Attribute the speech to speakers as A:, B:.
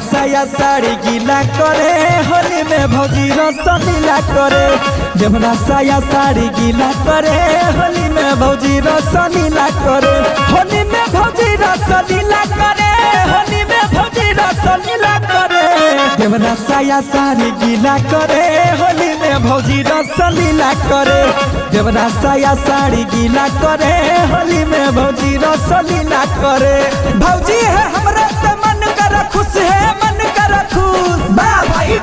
A: साया साड़ी गीला करे होली में भौजी रसलीला करे। देवरा साया साड़ी गीला करे होली में भौजी रसलीला करे। होली में भौजी रसलीला करे, होली में भौजी रसलीला करे। देवरा साया साड़ी गीला करे होली में भौजी रसलीला करे। देवरा साया साड़ी गीला करे होली में भौजी रसलीला करे। भौजी है हमरा त मन कर खुश है मन कर खुश, बा भाई